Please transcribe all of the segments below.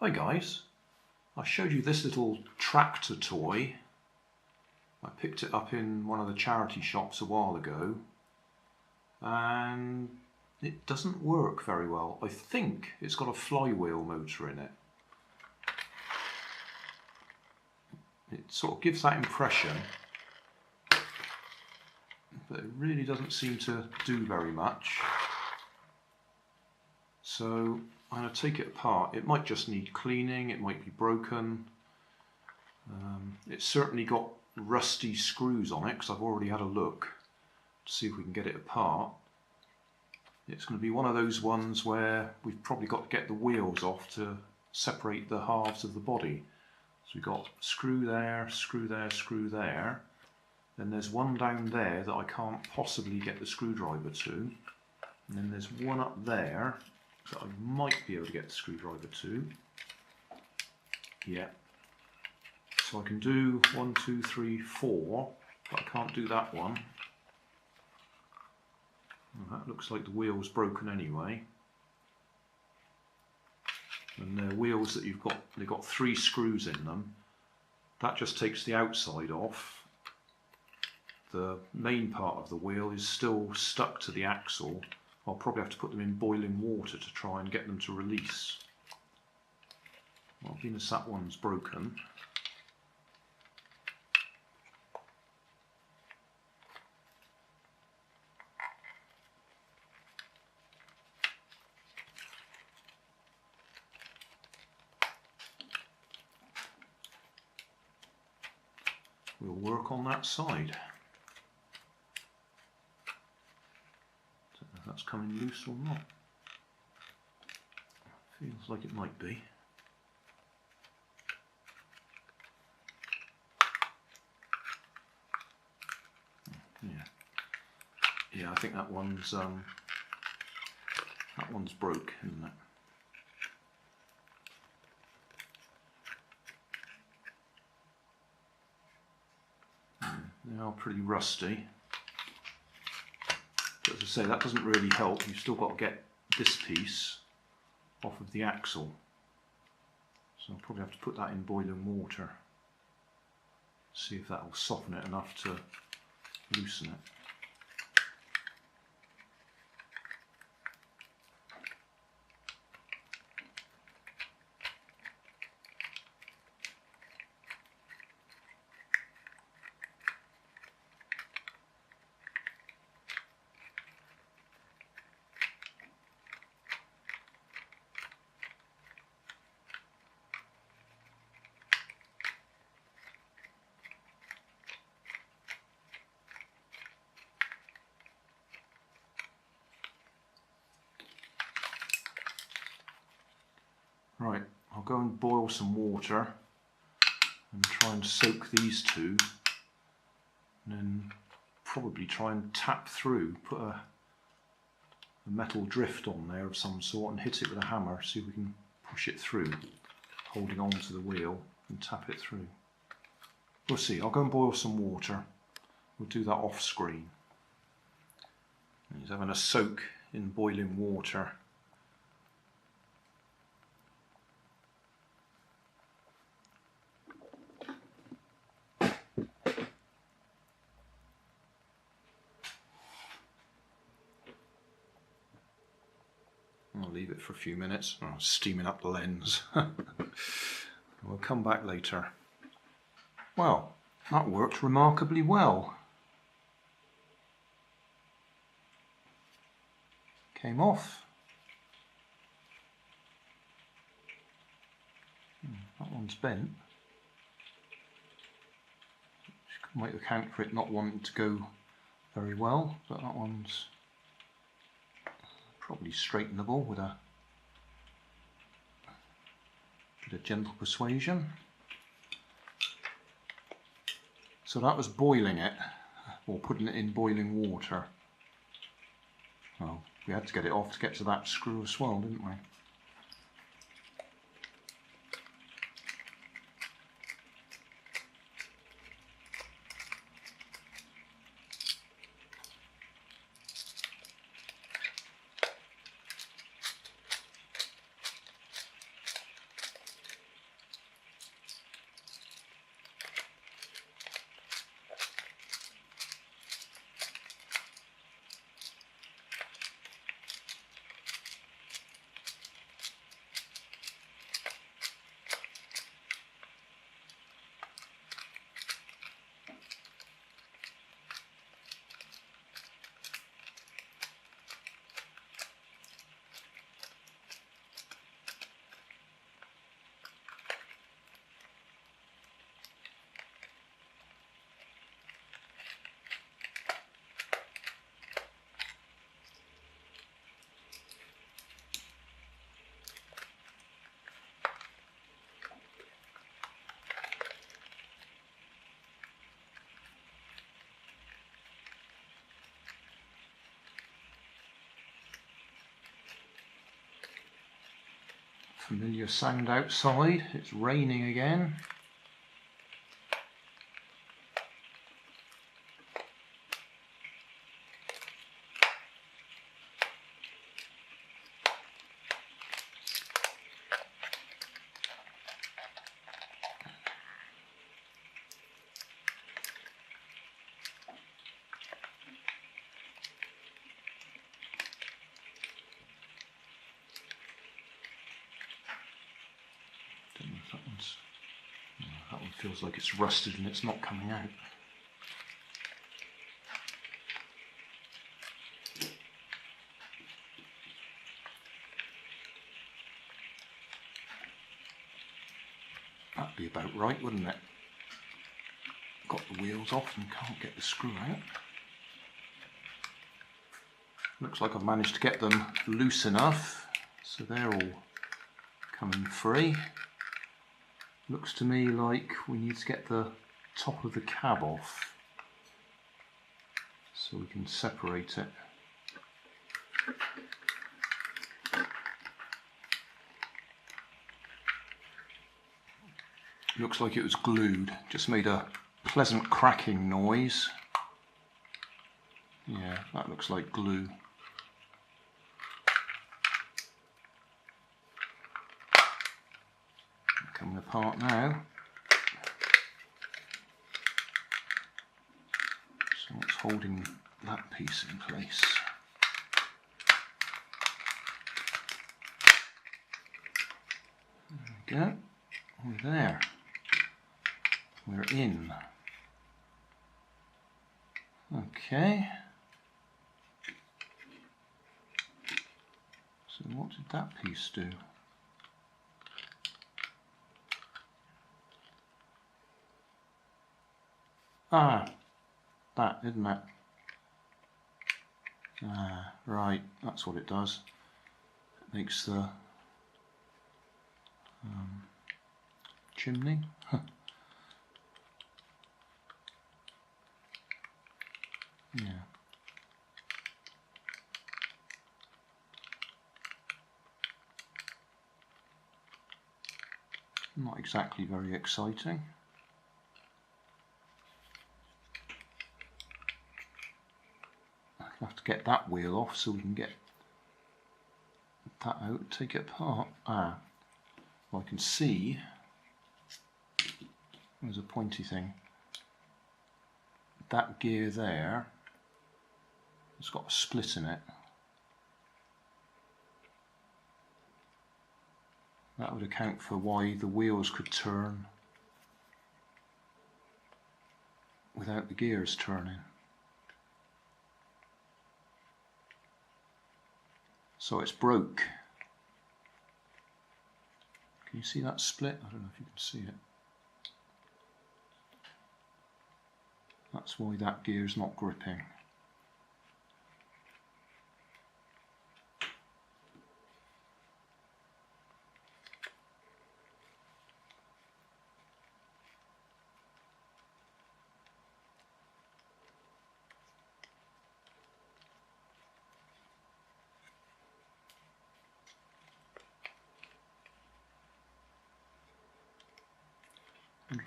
Hi guys, I showed you this little tractor toy. I picked it up in one of the charity shops a while ago and it doesn't work very well. I think it's got a flywheel motor in it. It sort of gives that impression, but it really doesn't seem to do very much. So I'm going to take it apart. It might just need cleaning, it might be broken. It's certainly got rusty screws on it because I've already had a look to see if we can get it apart. It's going to be one of those ones where we've probably got to get the wheels off to separate the halves of the body. So we've got screw there, screw there, screw there. Then there's one down there that I can't possibly get the screwdriver to. And then there's one up there that I might be able to get the screwdriver to. Yeah. So I can do 1, 2, 3, 4, but I can't do that one. Well, that looks like the wheel's broken anyway. And they're wheels that they've got 3 screws in them. That just takes the outside off. The main part of the wheel is still stuck to the axle. I'll probably have to put them in boiling water to try and get them to release. Well, being as that one's broken, we'll work on that side. Don't know if that's coming loose or not. Feels like it might be. Yeah, I think that one's broke, isn't it? They are pretty rusty. But as I say, that doesn't really help. You've still got to get this piece off of the axle. So I'll probably have to put that in boiling water. See if that will soften it enough to loosen it. Right, I'll go and boil some water and try and soak these two, and then probably try and tap through, put a metal drift on there of some sort and hit it with a hammer, see if we can push it through, holding on to the wheel and tap it through. We'll see. I'll go and boil some water. We'll do that off screen. He's having a soak in boiling water. I'll leave it for a few minutes. Oh, steaming up the lens. We'll come back later. Well, that worked remarkably well. Came off. That one's bent. Which might account for it not wanting to go very well, but that one's probably straightenable with a bit of gentle persuasion. So that was boiling it, or putting it in boiling water. Well, we had to get it off to get to that screw as well, didn't we? Familiar sound outside. It's raining again. That one feels like it's rusted and it's not coming out. That'd be about right, wouldn't it? Got the wheels off and can't get the screw out. Looks like I've managed to get them loose enough, so they're all coming free. Looks to me like we need to get the top of the cab off so we can separate it. Looks like it was glued, just made a pleasant cracking noise. Yeah, that looks like glue. Coming apart now. So what's holding that piece in place? There we go. We're there. We're in. Okay. So what did that piece do? Ah, that, isn't it? Ah, right, that's what it does. It makes the chimney. Yeah. Not exactly very exciting. I'll have to get that wheel off so we can get that out, take it apart. Ah, well, I can see there's a pointy thing. That gear there, it's got a split in it. That would account for why the wheels could turn without the gears turning. So it's broke. Can you see that split? I don't know if you can see it. That's why that gear's not gripping.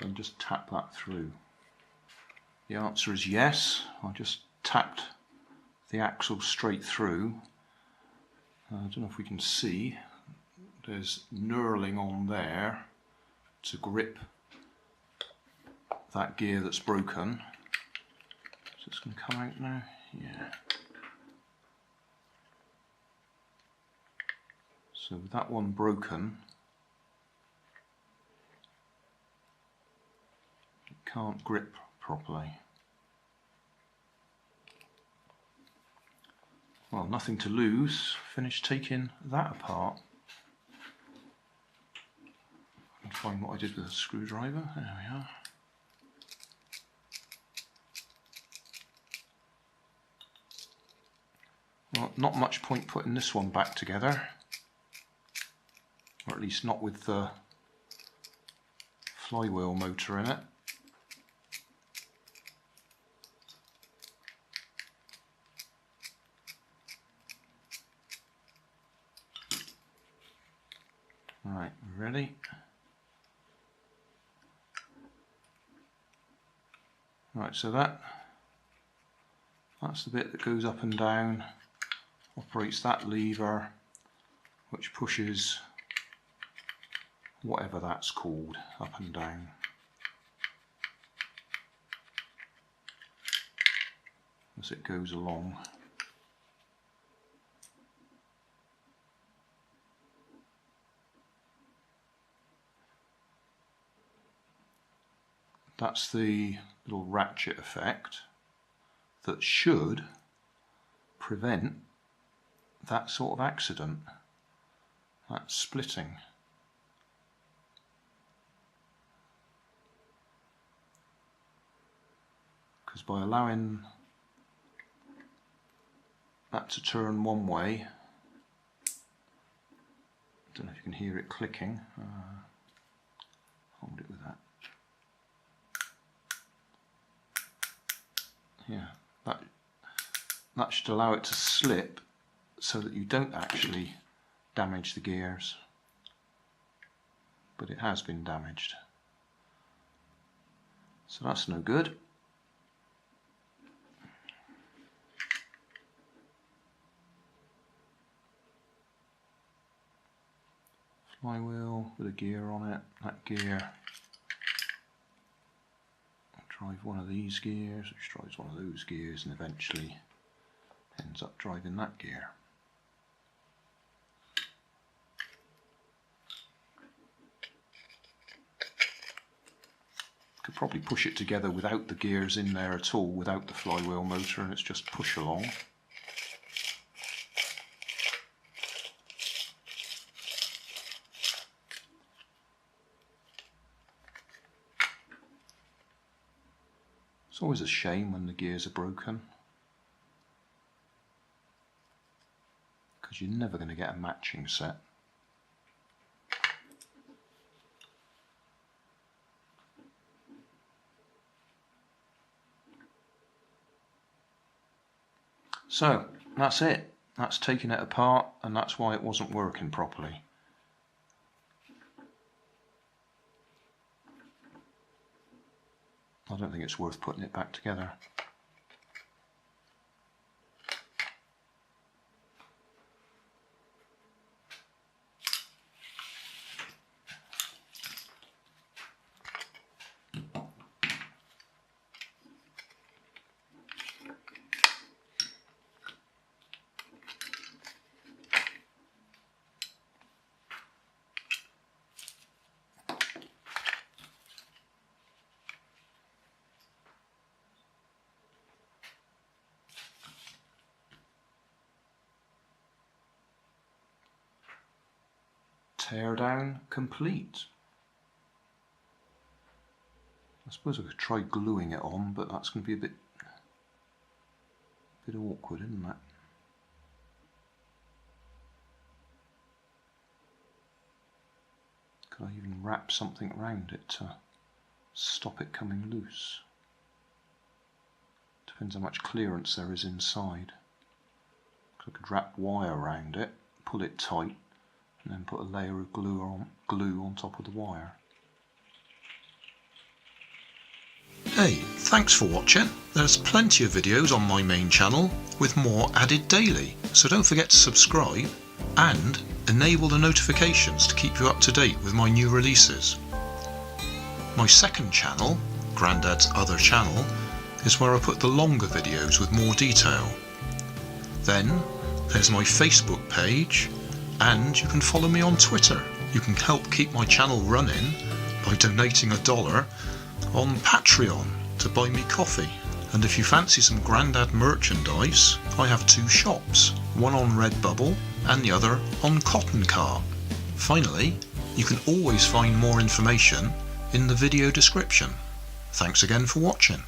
And just tap that through. The answer is yes. I just tapped the axle straight through. I don't know if we can see. There's knurling on there to grip that gear that's broken. So it's going to come out now. Yeah. So with that one broken, it can't grip properly. Well, nothing to lose. Finished taking that apart. And find what I did with a screwdriver. There we are. Well, not much point putting this one back together, or at least not with the flywheel motor in it. Alright, ready? Right, so that's the bit that goes up and down, operates that lever, which pushes whatever that's called up and down. As it goes along. That's the little ratchet effect that should prevent that sort of accident, that splitting. Because by allowing that to turn one way, I don't know if you can hear it clicking, hold it with that. Yeah, that should allow it to slip so that you don't actually damage the gears, but it has been damaged, so that's no good. Flywheel with a gear on it, that gear drive one of these gears, which drives one of those gears, and eventually ends up driving that gear. Could probably push it together without the gears in there at all, without the flywheel motor, and it's just push along. It's always a shame when the gears are broken, because you're never going to get a matching set. So that's it. That's taking it apart, and that's why it wasn't working properly. I don't think it's worth putting it back together. Teardown complete. I suppose I could try gluing it on, but that's going to be a bit awkward, isn't it? Could I even wrap something around it to stop it coming loose? Depends how much clearance there is inside. I could wrap wire around it, pull it tight, and then put a layer of glue on top of the wire. Hey, thanks for watching. There's plenty of videos on my main channel with more added daily, so don't forget to subscribe and enable the notifications to keep you up to date with my new releases. My second channel, Grandad's Other Channel, is where I put the longer videos with more detail. Then there's my Facebook page, and you can follow me on Twitter. You can help keep my channel running by donating $1 on Patreon to buy me coffee. And if you fancy some Grandad merchandise, I have 2 shops, one on Redbubble and the other on Cotton Cart. Finally, you can always find more information in the video description. Thanks again for watching.